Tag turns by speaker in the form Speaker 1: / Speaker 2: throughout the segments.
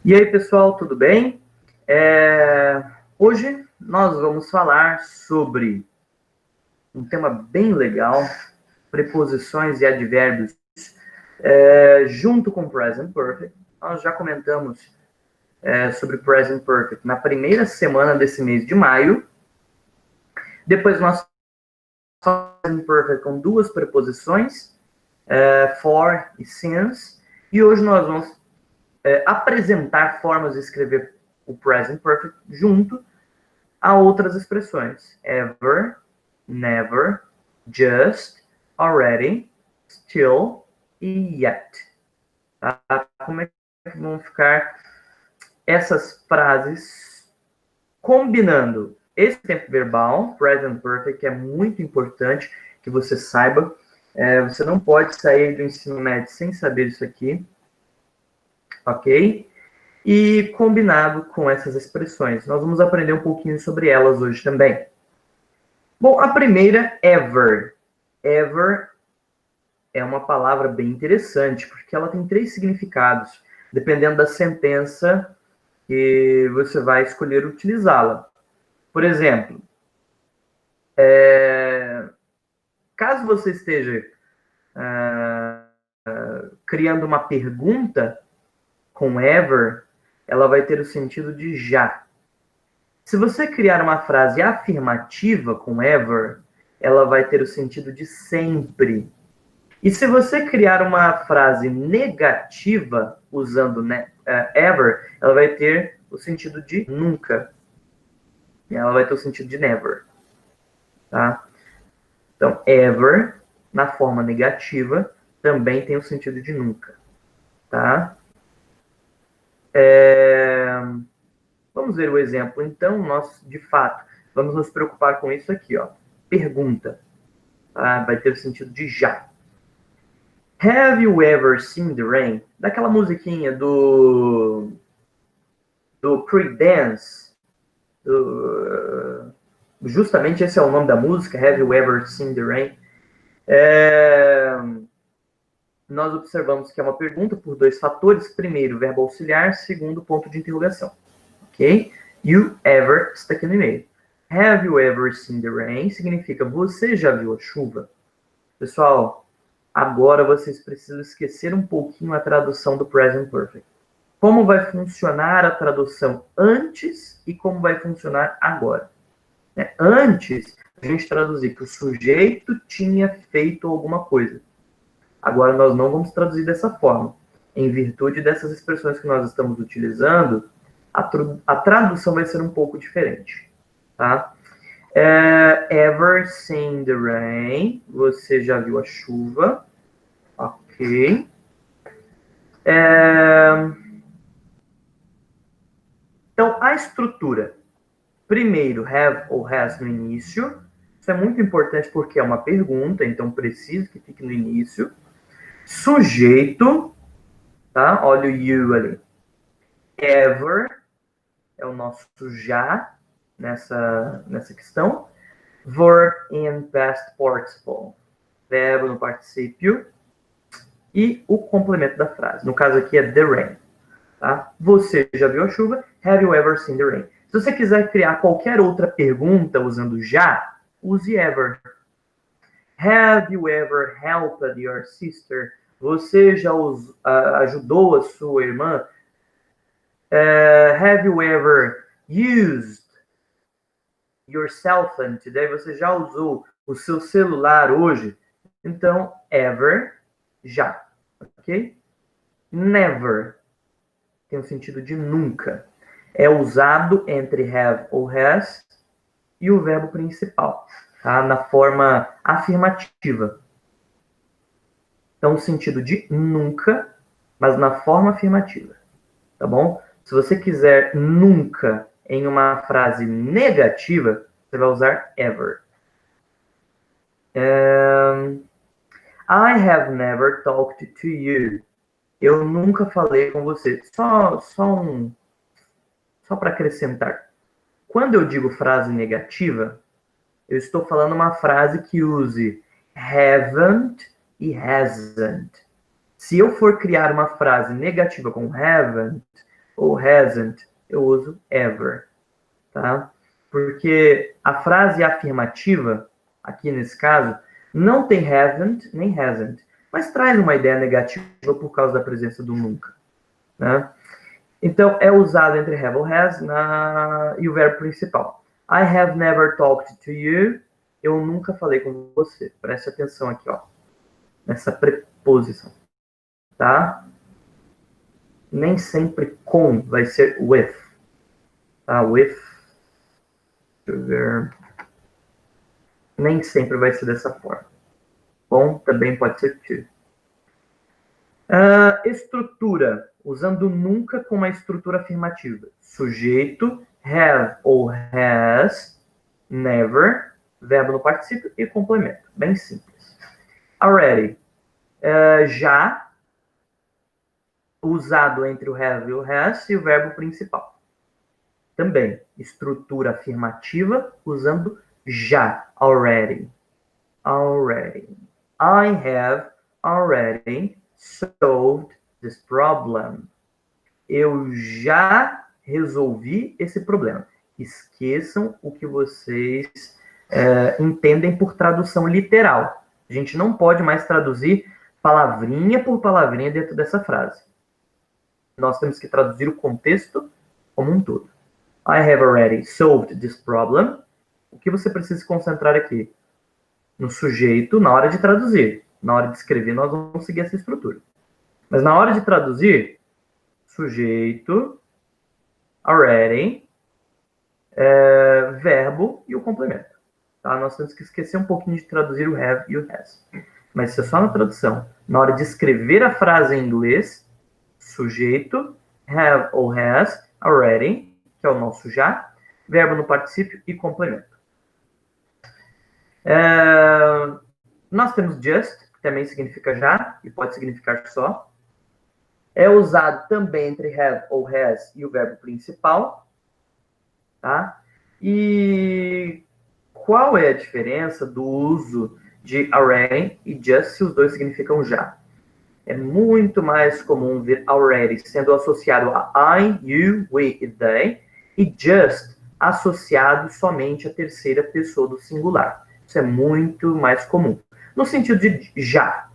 Speaker 1: E aí, pessoal, tudo bem? Hoje nós vamos falar sobre um tema bem legal, preposições e advérbios, junto com Present Perfect. Nós já comentamos sobre Present Perfect na primeira semana desse mês de maio. Depois nós falamos Present Perfect com duas preposições, for e since. E hoje nós vamos apresentar formas de escrever o Present Perfect junto a outras expressões. Ever, never, just, already, still e yet. Tá? Como é que vão ficar essas frases combinando esse tempo verbal, Present Perfect, que é muito importante que você saiba. Você não pode sair do ensino médio sem saber isso aqui. Ok? E combinado com essas expressões. Nós vamos aprender um pouquinho sobre elas hoje também. Bom, a primeira, ever. Ever é uma palavra bem interessante, porque ela tem 3 significados, dependendo da sentença que você vai escolher utilizá-la. Por exemplo, caso você esteja criando uma pergunta com ever, ela vai ter o sentido de já. Se você criar uma frase afirmativa com ever, ela vai ter o sentido de sempre. E se você criar uma frase negativa usando ever, ela vai ter o sentido de nunca. Ela vai ter o sentido de never. Tá? Então, ever, na forma negativa, também tem o sentido de nunca. Tá? Vamos ver o exemplo. Então, nós, de fato, vamos nos preocupar com isso aqui. Ó. Pergunta. Vai ter o sentido de já. Have you ever seen the rain? Daquela musiquinha do Creedence. Justamente esse é o nome da música, Have you ever seen the rain? Nós observamos que é uma pergunta por 2 fatores. Primeiro, verbo auxiliar. Segundo, ponto de interrogação. Ok? You ever está aqui no e-mail. Have you ever seen the rain? Significa, você já viu a chuva? Pessoal, agora vocês precisam esquecer um pouquinho a tradução do Present Perfect. Como vai funcionar a tradução antes e como vai funcionar agora. Antes, a gente traduzia que o sujeito tinha feito alguma coisa. Agora, nós não vamos traduzir dessa forma. Em virtude dessas expressões que nós estamos utilizando, a tradução vai ser um pouco diferente. Tá? Ever seen the rain? Você já viu a chuva? Ok. Então, a estrutura. Primeiro, have ou has no início. Isso é muito importante porque é uma pergunta, então preciso que fique no início. Sujeito, tá? Olha o you ali. Ever é o nosso já nessa questão. Verb in past participle. Verbo no particípio. E o complemento da frase. No caso aqui é the rain. Tá? Você já viu a chuva? Have you ever seen the rain? Se você quiser criar qualquer outra pergunta usando já, use ever. Have you ever helped your sister? Você já ajudou a sua irmã? Have you ever used your cell phone today? Você já usou o seu celular hoje? Então, ever, já. Ok? Never tem o sentido de nunca. É usado entre have ou has e o verbo principal, tá? Na forma afirmativa. Então, o sentido de nunca, mas na forma afirmativa. Tá bom? Se você quiser nunca em uma frase negativa, você vai usar ever. I have never talked to you. Eu nunca falei com você. Só para acrescentar. Quando eu digo frase negativa, eu estou falando uma frase que use haven't e hasn't. Se eu for criar uma frase negativa com haven't, ou hasn't, eu uso ever, tá? Porque a frase afirmativa, aqui nesse caso, não tem haven't nem hasn't, mas traz uma ideia negativa por causa da presença do nunca, né? Então, é usado entre have ou has e o verbo principal. I have never talked to you. Eu nunca falei com você. Preste atenção aqui, ó, nessa preposição, tá? Nem sempre com vai ser with, tá? With, deixa eu ver, nem sempre vai ser dessa forma. Com também pode ser to. Estrutura, usando nunca com uma estrutura afirmativa. Sujeito, have ou has, never, verbo no particípio e complemento. Bem simples. Already, já, usado entre o have e o has e o verbo principal. Também, estrutura afirmativa, usando já, already. Already. I have already solved this problem. Eu já resolvi esse problema. Esqueçam o que vocês entendem por tradução literal. A gente não pode mais traduzir palavrinha por palavrinha dentro dessa frase. Nós temos que traduzir o contexto como um todo. I have already solved this problem. O que você precisa se concentrar aqui? No sujeito, na hora de traduzir. Na hora de escrever, nós vamos seguir essa estrutura. Mas na hora de traduzir, sujeito, already, verbo e o complemento. Tá? Nós temos que esquecer um pouquinho de traduzir o have e o has. Mas isso é só na tradução. Na hora de escrever a frase em inglês, sujeito, have ou has, already, que é o nosso já, verbo no particípio e complemento. Nós temos just, que também significa já, e pode significar só. É usado também entre have ou has e o verbo principal. Tá? E qual é a diferença do uso de already e just se os dois significam já? É muito mais comum ver already sendo associado a I, you, we e they, e just associado somente à terceira pessoa do singular. Isso é muito mais comum. No sentido de já.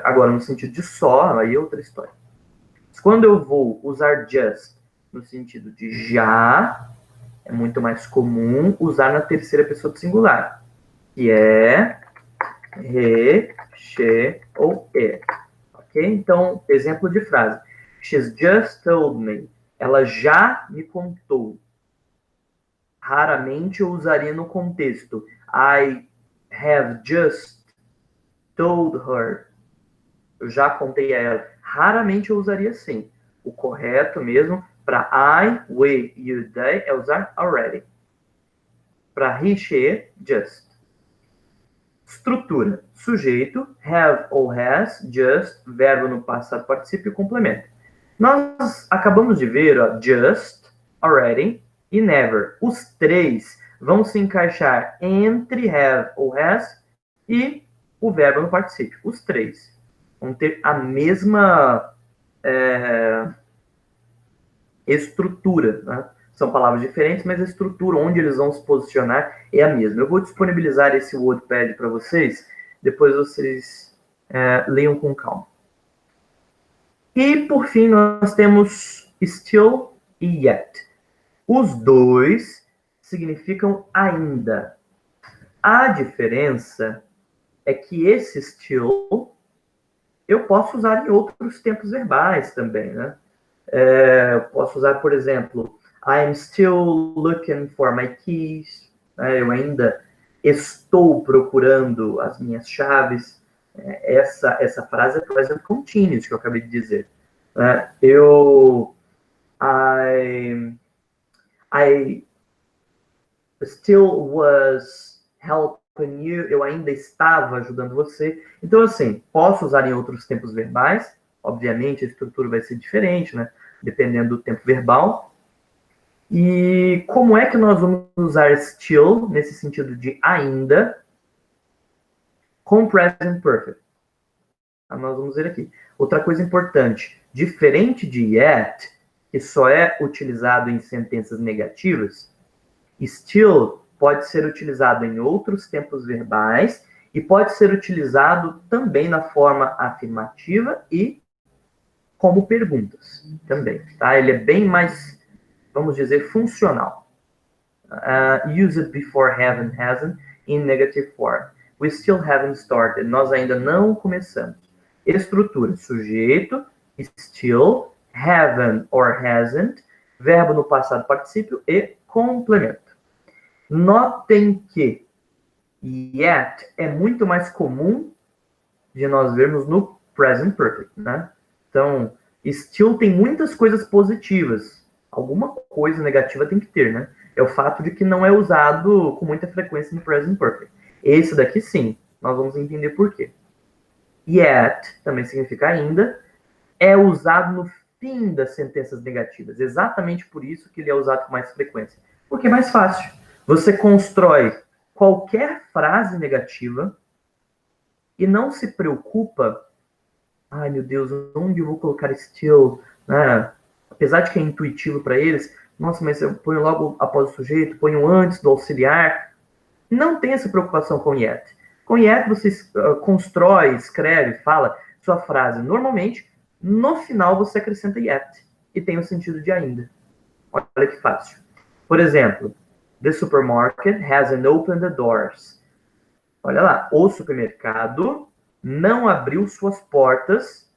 Speaker 1: Agora, no sentido de só, aí é outra história. Mas quando eu vou usar just no sentido de já, é muito mais comum usar na terceira pessoa do singular, que é he, she ou it. Ok? Então, exemplo de frase. She's just told me. Ela já me contou. Raramente eu usaria no contexto. I have just told her. Eu já contei a ela. Raramente eu usaria assim. O correto mesmo para I, we, you, they é usar already. Para he, she, just. Estrutura. Sujeito, have ou has, just, verbo no passado particípio e complemento. Nós acabamos de ver, ó, just, already e never. Os três vão se encaixar entre have ou has e o verbo no particípio. Os três vão ter a mesma estrutura, né? São palavras diferentes, mas a estrutura onde eles vão se posicionar é a mesma. Eu vou disponibilizar esse WordPad para vocês, depois vocês leiam com calma. E, por fim, nós temos still e yet. Os dois significam ainda. A diferença é que esse still eu posso usar em outros tempos verbais também, né? Eu posso usar, por exemplo, I'm still looking for my keys. Eu ainda estou procurando as minhas chaves. Essa frase é present continuous que eu acabei de dizer. I still was helping you. Eu ainda estava ajudando você. Então, assim, posso usar em outros tempos verbais. Obviamente, a estrutura vai ser diferente, né? Dependendo do tempo verbal. E como é que nós vamos usar still, nesse sentido de ainda, com present perfect? Nós vamos ver aqui. Outra coisa importante, diferente de yet, que só é utilizado em sentenças negativas, still pode ser utilizado em outros tempos verbais e pode ser utilizado também na forma afirmativa e como perguntas também, tá? Ele é bem mais, vamos dizer, funcional. Used before haven't, hasn't, in negative form. We still haven't started. Nós ainda não começamos. Estrutura: sujeito, still, haven't or hasn't, verbo no passado particípio e complemento. Notem que yet é muito mais comum de nós vermos no present perfect, né? Então, still tem muitas coisas positivas. Alguma coisa negativa tem que ter, né? É o fato de que não é usado com muita frequência no present perfect. Esse daqui, sim. Nós vamos entender por quê. Yet, também significa ainda, é usado no fim das sentenças negativas. Exatamente por isso que ele é usado com mais frequência. Porque é mais fácil. Você constrói qualquer frase negativa e não se preocupa, ai meu Deus, onde eu vou colocar still, né? Apesar de que é intuitivo para eles, nossa, mas eu ponho logo após o sujeito, ponho antes do auxiliar. Não tem essa preocupação com yet. Com yet você constrói, escreve, fala sua frase. Normalmente, no final você acrescenta yet e tem o sentido de ainda. Olha que fácil. Por exemplo, the supermarket hasn't opened the doors. Olha lá, o supermercado não abriu suas portas,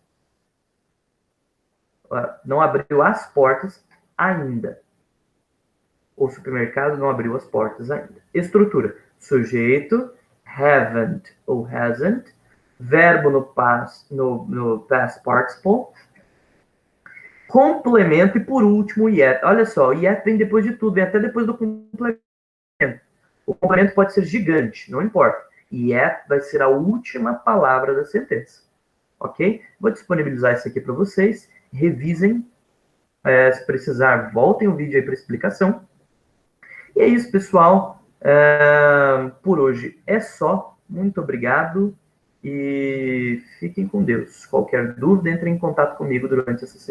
Speaker 1: não abriu as portas ainda. O supermercado não abriu as portas ainda. Estrutura: sujeito, haven't ou hasn't, verbo no past participle, complemento e, por último, yet. Olha só, yet vem depois de tudo, vem até depois do complemento. O complemento pode ser gigante, não importa. Yet vai ser a última palavra da sentença. Ok? Vou disponibilizar isso aqui para vocês. Revisem. Se precisar, voltem o vídeo aí para explicação. E é isso, pessoal. Por hoje é só. Muito obrigado e fiquem com Deus. Qualquer dúvida, entre em contato comigo durante essa semana.